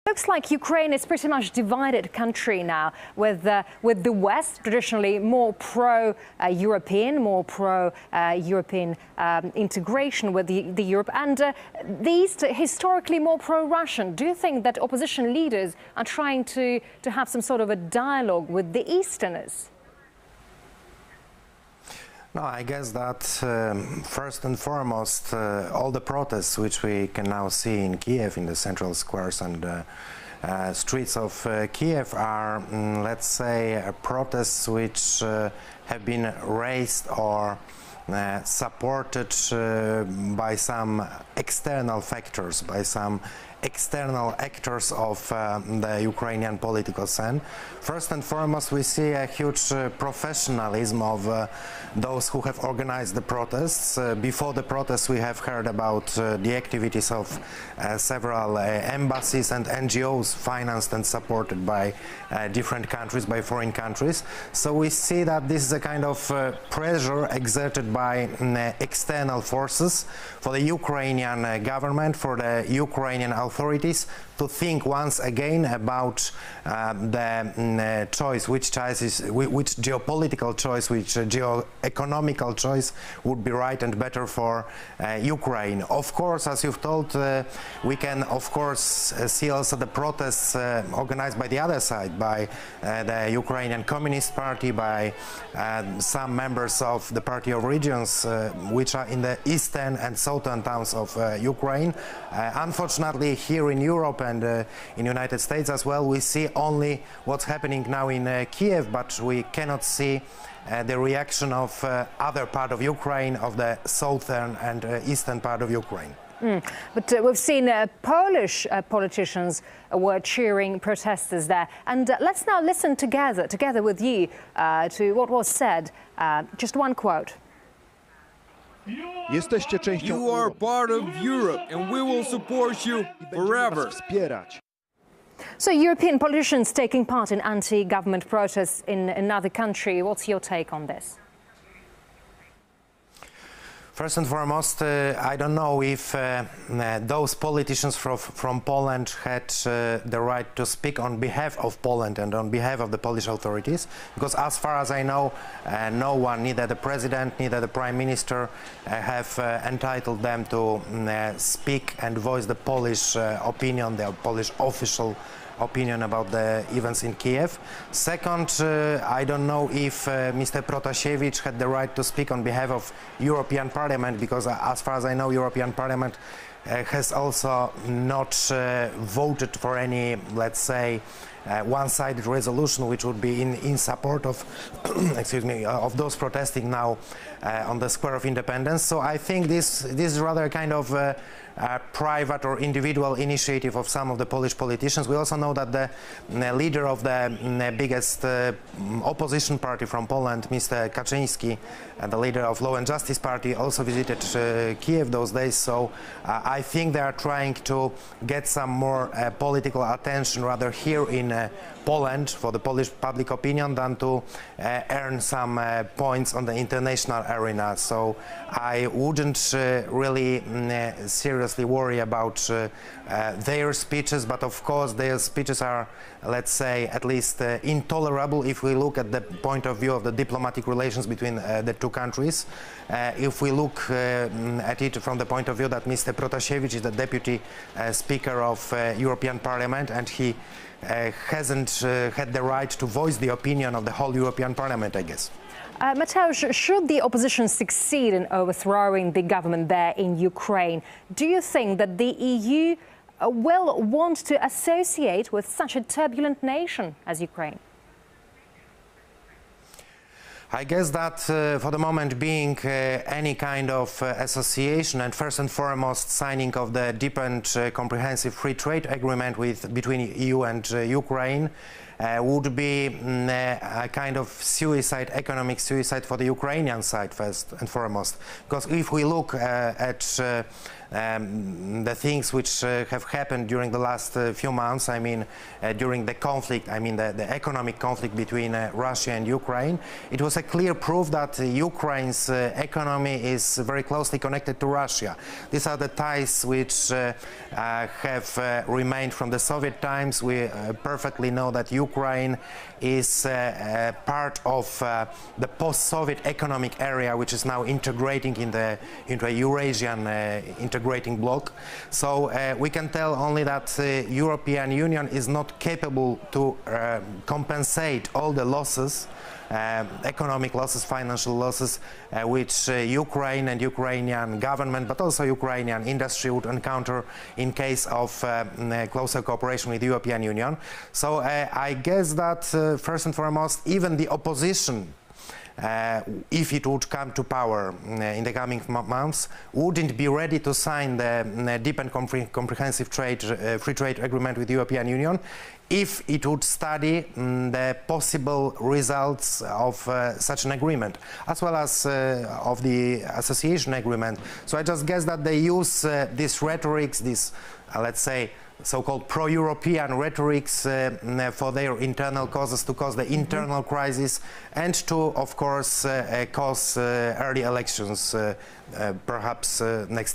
Looks like Ukraine is pretty much divided country now, with the West traditionally more pro-European, more pro-European integration with the Europe, and the East historically more pro-Russian. Do you think that opposition leaders are trying to have some sort of a dialogue with the Easterners? No, I guess that first and foremost, all the protests which we can now see in Kiev, in the central squares and streets of Kiev, are, let's say, protests which have been raised or supported by some external factors, by some external actors of the Ukrainian political scene. First and foremost, we see a huge professionalism of those who have organized the protests. Before the protests, we have heard about the activities of several embassies and NGOs financed and supported by different countries, by foreign countries. So we see that this is a kind of pressure exerted by external forces for the Ukrainian government, for the Ukrainian authorities to think once again about the choice, which geopolitical choice, which geo-economical choice would be right and better for Ukraine. Of course, as you've told, we can of course see also the protests organized by the other side, by the Ukrainian Communist Party, by some members of the Party of Regions, which are in the eastern and southern towns of Ukraine. Unfortunately, here in Europe and in the United States as well, we see only what's happening now in Kiev, but we cannot see the reaction of other part of Ukraine, of the southern and eastern part of Ukraine. But we've seen Polish politicians were cheering protesters there. And let's now listen together with you to what was said. Just one quote. You are part of Europe and we will support you forever. So European politicians taking part in anti-government protests in another country, what's your take on this? First and foremost, I don't know if those politicians from Poland had the right to speak on behalf of Poland and on behalf of the Polish authorities, because as far as I know, no one, neither the president, neither the prime minister, have entitled them to speak and voice the Polish opinion, the Polish official opinion about the events in Kiev. Second, I don't know if Mr. Protasiewicz had the right to speak on behalf of European Parliament, because as far as I know, European Parliament has also not voted for any, let's say, one-sided resolution which would be in support of excuse me, of those protesting now on the Square of Independence. So I think this is rather a kind of private or individual initiative of some of the Polish politicians. We also know that the leader of the biggest opposition party from Poland, Mr. Kaczyński, and the leader of Law and Justice Party, also visited Kiev those days. So I think they are trying to get some more political attention rather here in Poland for the Polish public opinion than to earn some points on the international arena. So I wouldn't really seriously worry about their speeches, but of course their speeches are, let's say, at least intolerable if we look at the point of view of the diplomatic relations between the two countries. If we look at it from the point of view that Mr. Protasiewicz is the deputy speaker of European Parliament, and he hasn't had the right to voice the opinion of the whole European Parliament, I guess. Mateusz, should the opposition succeed in overthrowing the government there in Ukraine, do you think that the EU will want to associate with such a turbulent nation as Ukraine? I guess that for the moment being any kind of association and first and foremost signing of the deep and comprehensive free trade agreement between EU and Ukraine would be a kind of suicide, economic suicide for the Ukrainian side first and foremost. Because if we look at the things which have happened during the last few months, I mean, during the conflict, I mean, the economic conflict between Russia and Ukraine, it was a clear proof that Ukraine's economy is very closely connected to Russia. These are the ties which have remained from the Soviet times. We perfectly know that Ukraine is part of the post-Soviet economic area, which is now integrating into a Eurasian integrating bloc. So we can tell only that the European Union is not capable to compensate all the losses, economic losses, financial losses, which Ukraine and Ukrainian government, but also Ukrainian industry would encounter in case of closer cooperation with the European Union. So I guess that first and foremost, even the opposition, if it would come to power in the coming months, wouldn't be ready to sign the deep and comprehensive free trade agreement with the European Union if it would study the possible results of such an agreement, as well as of the association agreement. So I just guess that they use these rhetorics, this, let's say, so-called pro-European rhetorics for their internal causes, to cause the internal crisis and to, of course, cause early elections, perhaps next year.